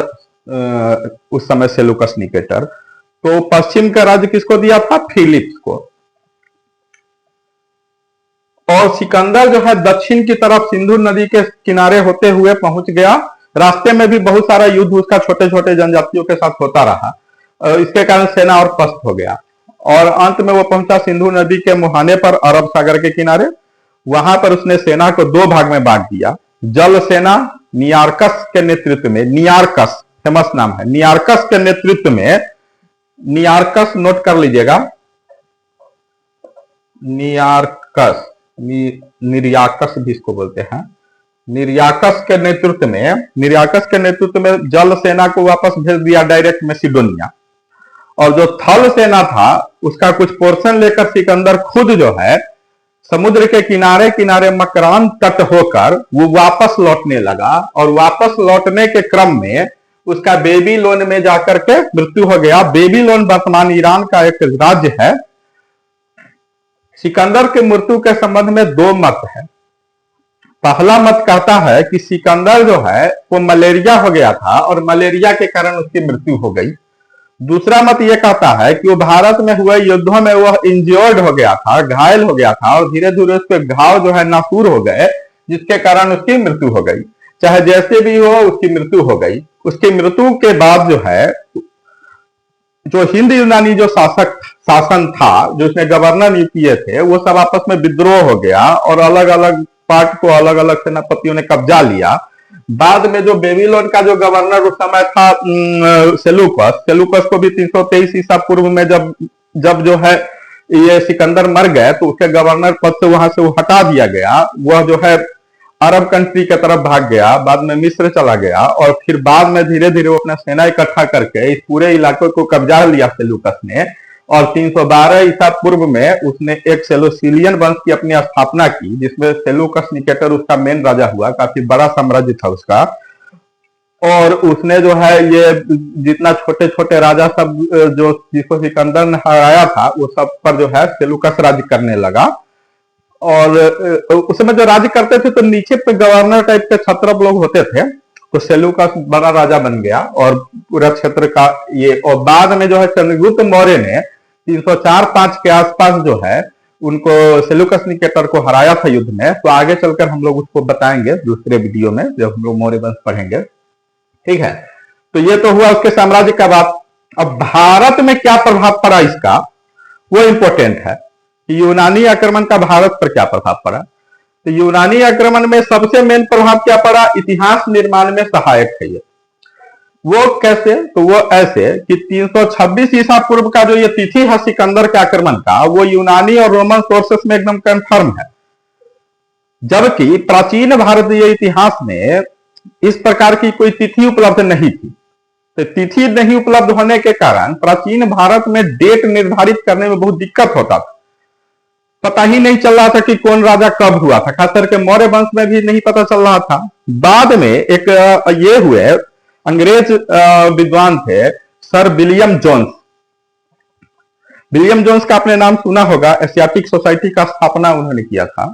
उस समय सेल्यूकस निकेटर। तो पश्चिम का राज्य किसको दिया था? फिलिप्स को। और सिकंदर जो है दक्षिण की तरफ सिंधु नदी के किनारे होते हुए पहुंच गया। रास्ते में भी बहुत सारा युद्ध उसका छोटे छोटे जनजातियों के साथ होता रहा, इसके कारण सेना और पस्त हो गया। और अंत में वो पहुंचा सिंधु नदी के मुहाने पर, अरब सागर के किनारे। वहां पर उसने सेना को दो भाग में बांट दिया। जल सेना नियार्कस के नेतृत्व में, नियार्कस फेमस नाम है, नियार्कस के नेतृत्व में, नियार्कस नोट कर लीजिएगा, नियार्कस, निर्याकस भी इसको बोलते हैं, निर्याकस के नेतृत्व में जल सेना को वापस भेज दिया डायरेक्ट मैसिडोनिया। और जो थल सेना था उसका कुछ पोर्शन लेकर सिकंदर खुद जो है समुद्र के किनारे किनारे मकरान तट होकर वो वापस लौटने लगा। और वापस लौटने के क्रम में उसका बेबीलोन में जाकर के मृत्यु हो गया। बेबीलोन वर्तमान ईरान का एक राज्य है। सिकंदर की मृत्यु के संबंध में दो मत है। पहला मत कहता है कि सिकंदर जो है वो मलेरिया हो गया था और मलेरिया के कारण उसकी मृत्यु हो गई। दूसरा मत यह कहता है कि वो भारत में हुए युद्धों में वह इंजर्ड हो गया था, घायल हो गया था, और धीरे धीरे उसके घाव जो है नासूर हो गए, जिसके कारण उसकी मृत्यु हो गई। चाहे जैसे भी हो उसकी मृत्यु हो गई। उसकी मृत्यु के बाद जो है जो हिंद यूनानी जो शासन था, जो उसने गवर्नर नियुक्त किए थे, वो सब आपस में विद्रोह हो गया और अलग अलग पार्ट को अलग अलग सेनापतियों ने कब्जा लिया। बाद में जो बेबीलोन का जो गवर्नर उस समय था सेल्यूकस को भी 323 ईसा पूर्व में जब जो है ये सिकंदर मर गए, तो उसके गवर्नर पद से वहां से वो हटा दिया गया। वह जो है अरब कंट्री की तरफ भाग गया, बाद में मिस्र चला गया, और फिर बाद में धीरे धीरे वो अपना सेना इकट्ठा करके इस पूरे इलाके को कब्जा लिया सेल्यूकस ने। और 312 ईसा पूर्व में उसने एक सेल्यूसिलियन वंश की अपनी स्थापना की, जिसमें सेल्यूकस निकेटर उसका मेन राजा हुआ। काफी बड़ा साम्राज्य था उसका। और उसने जो है ये जितना छोटे छोटे राजा सब जो जिसको सिकंदर ने हराया था, वो सब पर जो है सेल्यूकस राज्य करने लगा। और उस समय जो राज्य करते थे तो नीचे पे गवर्नर टाइप के छत्रप लोग होते थे, तो सेल्यूकस बड़ा राजा बन गया और पूरा क्षेत्र का ये। और बाद में जो है चंद्रगुप्त मौर्य ने 304-5 के आसपास जो है उनको सेल्यूकस निकेटर को हराया था युद्ध में। तो आगे चलकर हम लोग उसको बताएंगे दूसरे वीडियो में जब हम लोग मौर्य वंश पढ़ेंगे, ठीक है। तो ये तो हुआ उसके साम्राज्य का बात। अब भारत में क्या प्रभाव पड़ा इसका, वो इंपॉर्टेंट है। यूनानी आक्रमण का भारत पर क्या प्रभाव पड़ा। तो यूनानी आक्रमण में सबसे मेन प्रभाव क्या पड़ा, इतिहास निर्माण में सहायक है ये। वो कैसे, तो वो ऐसे कि 326 ईसा पूर्व का जो ये तिथि है सिकंदर के आक्रमण का, वो यूनानी और रोमन सोर्सेस में एकदम कंफर्म है। जबकि प्राचीन भारतीय इतिहास में इस प्रकार की कोई तिथि उपलब्ध नहीं थी। तो तिथि नहीं उपलब्ध होने के कारण प्राचीन भारत में डेट निर्धारित करने में बहुत दिक्कत होता था। पता ही नहीं चल रहा था कि कौन राजा कब हुआ था, खास करके मौर्य वंश में भी नहीं पता चल रहा था। बाद में एक ये हुए अंग्रेज विद्वान थे sir William Jones. William Jones का आपने नाम सुना होगा, एशियाटिक सोसाइटी का स्थापना उन्होंने किया था।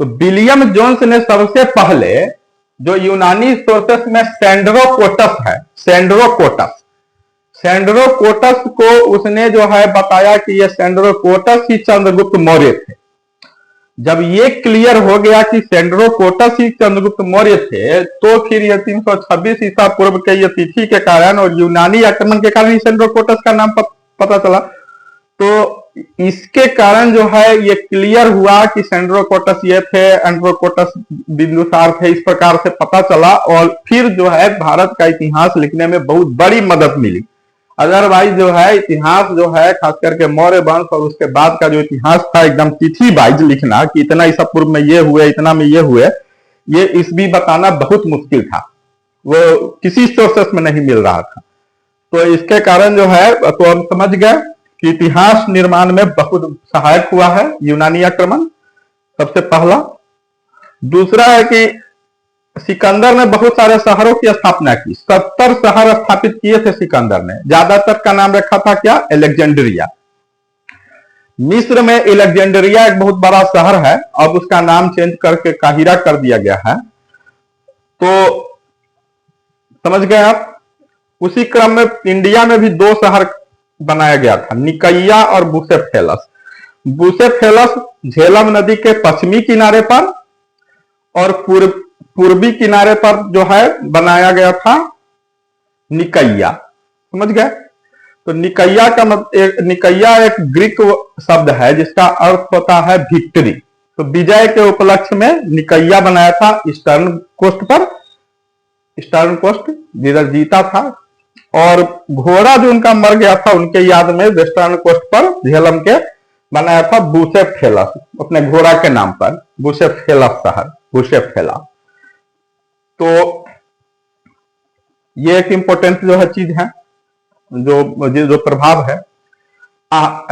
तो विलियम जोन्स ने सबसे पहले जो यूनानी सोर्सेस में सेंड्रोकोटस है, सेंड्रोकोटस को उसने जो है बताया कि ये सेंड्रोकोटस ही चंद्रगुप्त मौर्य थे। जब ये क्लियर हो गया कि सेंड्रोकोटस ही चंद्रगुप्त मौर्य थे, तो फिर ये 326 ईसा पूर्व के ये तिथि के कारण और यूनानी आक्रमण के कारण सेंड्रोकोटस का नाम पता चला। तो इसके कारण जो है ये क्लियर हुआ कि सेंड्रोकोटस ये थे, एंड्रोकोटस बिंदुसार थे, इस प्रकार से पता चला। और फिर जो है भारत का इतिहास लिखने में बहुत बड़ी मदद मिली। अदरवाइज जो है इतिहास जो है खास करके मौर्य वंश और उसके बाद का जो इतिहास था एकदम तिथि वाइज लिखना कि इतना ईसा पूर्व में ये हुए, इतना में ये हुए, ये इस भी बताना बहुत मुश्किल था, वो किसी सोर्सेस में नहीं मिल रहा था। तो इसके कारण जो है तो हम समझ गए कि इतिहास निर्माण में बहुत सहायक हुआ है यूनानी आक्रमण, सबसे पहला। दूसरा है कि सिकंदर ने बहुत सारे शहरों की स्थापना की, 70 शहर स्थापित किए थे सिकंदर ने। ज्यादातर का नाम रखा था क्या, अलेक्जेंड्रिया। मिस्र में अलेक्जेंड्रिया एक बहुत बड़ा शहर है, अब उसका नाम चेंज करके काहिरा कर दिया गया है। तो समझ गए आप। उसी क्रम में इंडिया में भी 2 शहर बनाया गया था, निकैया और बुसेफेलस। बुसेफेलस झेलम नदी के पश्चिमी किनारे पर और पूर्वी किनारे पर जो है बनाया गया था निकैया। समझ गए। तो निकैया का निकैया एक ग्रीक शब्द है जिसका अर्थ होता है विक्ट्री। तो विजय के उपलक्ष्य में निकैया बनाया था ईस्टर्न कोस्ट पर, ईस्टर्न कोस्ट जिधर जीता था। और घोड़ा जो उनका मर गया था उनके याद में वेस्टर्न कोस्ट पर झेलम के बनाया था बुसेफेलस, अपने घोड़ा के नाम पर बुसेफेलस शहर, बुसेफेला। तो ये एक इंपॉर्टेंट जो है चीज है, जो प्रभाव है।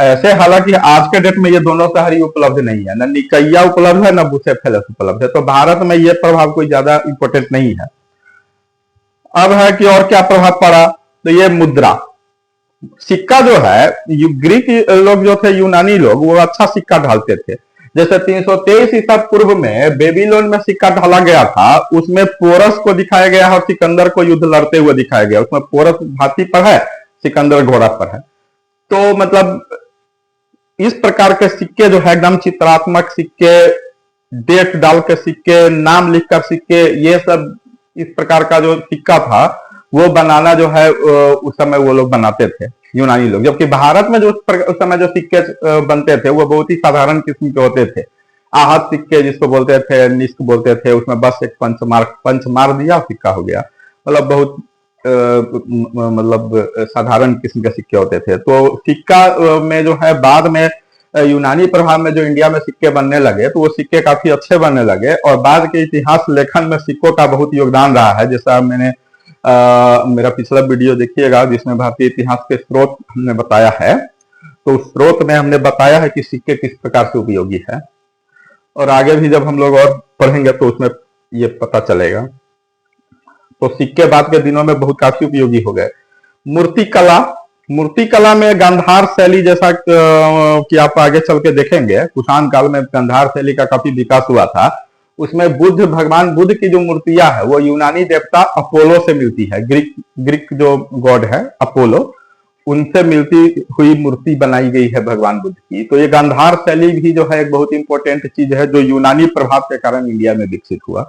ऐसे हालांकि आज के डेट में ये दोनों शहर ही उपलब्ध नहीं है, न निकैया उपलब्ध है न बुसेफेलस उपलब्ध है। तो भारत में ये प्रभाव कोई ज्यादा इंपॉर्टेंट नहीं है। अब है कि और क्या प्रभाव पड़ा, तो ये मुद्रा सिक्का जो है, ग्रीक लोग जो थे, यूनानी लोग, वो अच्छा सिक्का ढालते थे। जैसे 323 ईसा पूर्व में बेबीलोन में सिक्का ढाला गया था, उसमें पोरस को दिखाया गया है और सिकंदर को युद्ध लड़ते हुए दिखाया गया। उसमें पोरस हाथी पर है, सिकंदर घोड़ा पर है। तो मतलब इस प्रकार के सिक्के जो है एकदम चित्रात्मक सिक्के, डेट डाल के सिक्के, नाम लिखकर सिक्के, ये सब इस प्रकार का जो सिक्का था वो बनाना जो है उस समय वो लोग बनाते थे, यूनानी लोग। जबकि भारत में जो उस समय जो सिक्के बनते थे वो बहुत ही साधारण किस्म के होते थे। आहत सिक्के जिसको बोलते थे, निष्क बोलते थे, उसमें बस एक पंच मार दिया, सिक्का हो गया। मतलब बहुत मतलब साधारण किस्म के सिक्के होते थे। तो सिक्का में जो है बाद में यूनानी प्रभाव में जो इंडिया में सिक्के बनने लगे तो वो सिक्के काफी अच्छे बनने लगे। और बाद के इतिहास लेखन में सिक्कों का बहुत योगदान रहा है। जैसा मैंने मेरा पिछला वीडियो देखिएगा जिसमें भारतीय इतिहास के स्रोत हमने बताया है, तो उस स्रोत में हमने बताया है कि सिक्के किस प्रकार से उपयोगी है। और आगे भी जब हम लोग और पढ़ेंगे तो उसमें ये पता चलेगा। तो सिक्के बाद के दिनों में बहुत काफी उपयोगी हो गए। मूर्ति कला में गांधार शैली, जैसा कि आप आगे चल के देखेंगे, कुषाण काल में गांधार शैली का काफी विकास हुआ था। उसमें भगवान बुद्ध की जो मूर्तियां है वो यूनानी देवता अपोलो से मिलती है। ग्रीक जो गॉड है अपोलो, उनसे मिलती हुई मूर्ति बनाई गई है भगवान बुद्ध की। तो ये गांधार शैली भी जो है एक बहुत इंपॉर्टेंट चीज है जो यूनानी प्रभाव के कारण इंडिया में विकसित हुआ।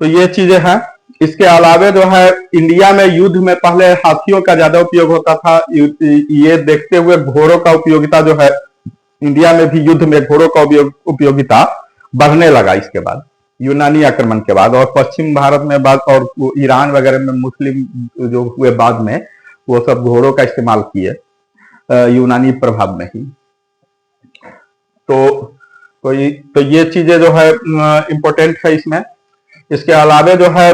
तो ये चीजें हैं। इसके अलावे जो है इंडिया में युद्ध में पहले हाथियों का ज्यादा उपयोग होता था। ये देखते हुए घोड़ों का उपयोगिता जो है इंडिया में भी युद्ध में घोड़ों का उपयोगिता बढ़ने लगा इसके बाद, यूनानी आक्रमण के बाद। और पश्चिम भारत में बाद और ईरान वगैरह में मुस्लिम जो हुए बाद में, वो सब घोड़ों का इस्तेमाल किए यूनानी प्रभाव में ही। तो तो ये चीजें जो है इम्पोर्टेंट है इसमें। इसके अलावा जो है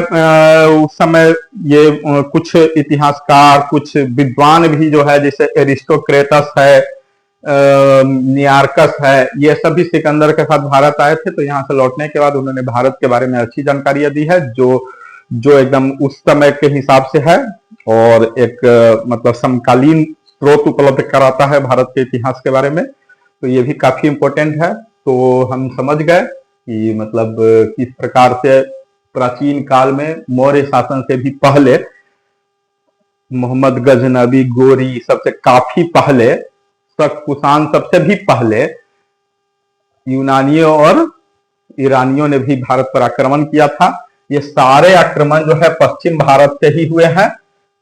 उस समय ये कुछ इतिहासकार, कुछ विद्वान भी जो है, जैसे एरिस्टोक्रेटस है, नियार्कस है, ये सभी सिकंदर के साथ भारत आए थे। तो यहाँ से लौटने के बाद उन्होंने भारत के बारे में अच्छी जानकारियां दी है, जो एकदम उस समय के हिसाब से है, और एक मतलब समकालीन स्रोत उपलब्ध कराता है भारत के इतिहास के बारे में। तो ये भी काफी इम्पोर्टेंट है। तो हम समझ गए कि मतलब किस प्रकार से प्राचीन काल में मौर्य शासन से भी पहले, मोहम्मद गजनबी, गोरी सबसे काफी पहले, शक कुषाण सबसे भी पहले यूनानियों और ईरानियों ने भी भारत पर आक्रमण किया था। ये सारे आक्रमण जो है पश्चिम भारत से ही हुए हैं।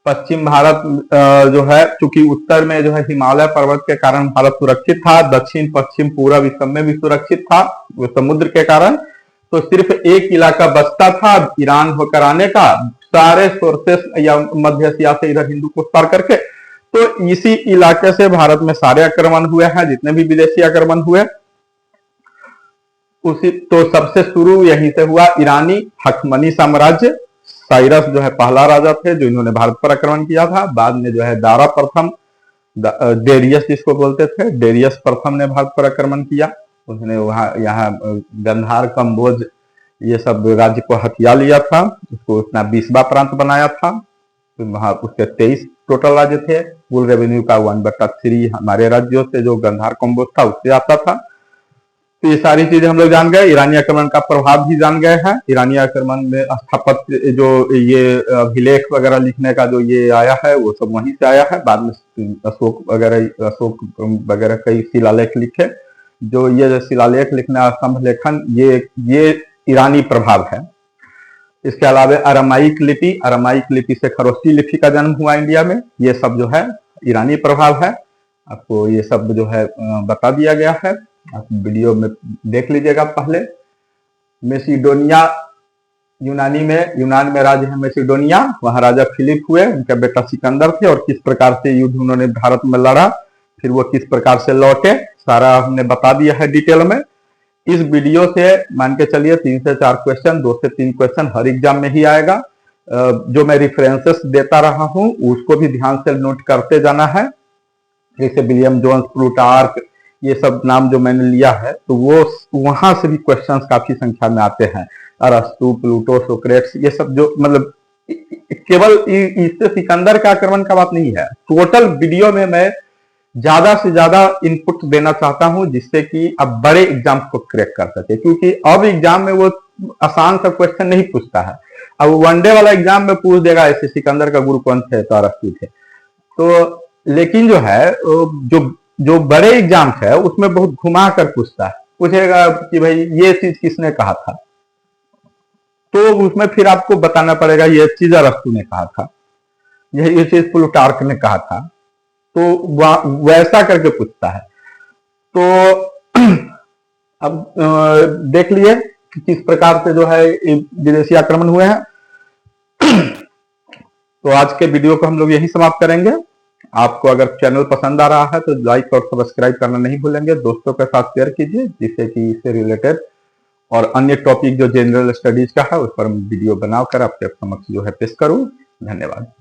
पश्चिम भारत जो है, चूंकि उत्तर में जो है हिमालय पर्वत के कारण भारत सुरक्षित था, दक्षिण पश्चिम पूरब इस सब में भी सुरक्षित था वो समुद्र के कारण। तो सिर्फ एक इलाका बचता था ईरान होकर आने का, सारे सोर्सेस या मध्य एशिया से इधर हिंदू कुश पार करके। तो इसी इलाके से भारत में सारे आक्रमण हुए हैं, जितने भी विदेशी आक्रमण हुए उसी। तो सबसे शुरू यहीं से हुआ ईरानी हकमनी साम्राज्य। साइरस जो है पहला राजा थे जो इन्होंने भारत पर आक्रमण किया था। बाद में जो है दारा प्रथम, डेरियस जिसको बोलते थे, डेरियस प्रथम ने भारत पर आक्रमण किया। उसने वहां यहाँ गंधार, कंबोज ये सब राज्य को हथिया लिया था, उसको अपना 20वां प्रांत बनाया था। तो वहां उसके 23 टोटल राज्य थे। कुल रेवेन्यू का 1/3 हमारे राज्यों से, जो गंधार कंबोज था उससे आता था। तो ये सारी चीजें हम लोग जान गए। ईरानी आक्रमण का प्रभाव भी जान गए हैं। ईरानी आक्रमण में स्थापत्य, जो ये अभिलेख वगैरह लिखने का जो ये आया है वो सब वहीं से आया है। बाद में अशोक वगैरह कई शिलालेख लिखे। जो ये शिलालेख लिखना, स्तंभ लेखन, ये ईरानी प्रभाव है। इसके अलावा अरामाइक लिपि से खरोष्टी लिपि का जन्म हुआ इंडिया में। ये सब जो है ईरानी प्रभाव है। आपको ये सब जो है बता दिया गया है, आप वीडियो में देख लीजिएगा। पहले मेसिडोनिया, यूनान में राज्य है मेसिडोनिया, वहां राजा फिलिप हुए, उनका बेटा सिकंदर थे, और किस प्रकार से युद्ध उन्होंने भारत में लड़ा, फिर वो किस प्रकार से लौटे, सारा हमने बता दिया है डिटेल में। इस वीडियो से मान के चलिए 3 से 4 क्वेश्चन, 2 से 3 क्वेश्चन हर एग्जाम में ही आएगा। जो मैं रेफरेंसेस देता रहा हूं उसको भी ध्यान से नोट करते जाना है। जैसे विलियम जोन्स, प्लूटार्क, ये सब नाम जो मैंने लिया है, तो वो वहां से भी क्वेश्चंस काफी संख्या में आते हैं। अरस्तु, प्लूटो, सोक्रेट्स, ये सब जो मतलब केवल इससे सिकंदर का आक्रमण का बात नहीं है। टोटल वीडियो में मैं ज्यादा से ज्यादा इनपुट देना चाहता हूं, जिससे कि अब बड़े एग्जाम को क्रैक कर सके, क्योंकि अब एग्जाम में वो आसान सा क्वेश्चन नहीं पूछता है। अब वनडे वाला एग्जाम में पूछ देगा ऐसे सिकंदर का गुरु कौन थे, तो अरस्तु थे। तो लेकिन जो है जो बड़े एग्जाम है उसमें बहुत घुमा कर पूछता है, पूछेगा कि भाई ये चीज किसने कहा था, तो उसमें फिर आपको बताना पड़ेगा ये चीज अरस्तु ने कहा था, ये चीज प्लूटार्क ने कहा था। तो वैसा करके पूछता है। तो अब देख लिए कि किस प्रकार से जो है विदेशी आक्रमण हुए हैं। तो आज के वीडियो को हम लोग यही समाप्त करेंगे। आपको अगर चैनल पसंद आ रहा है तो लाइक और सब्सक्राइब करना नहीं भूलेंगे। दोस्तों के साथ शेयर कीजिए, जिससे कि इससे रिलेटेड और अन्य टॉपिक जो जनरल स्टडीज का है उस पर वीडियो बनाकर आपके समक्ष जो है पेश करूं। धन्यवाद।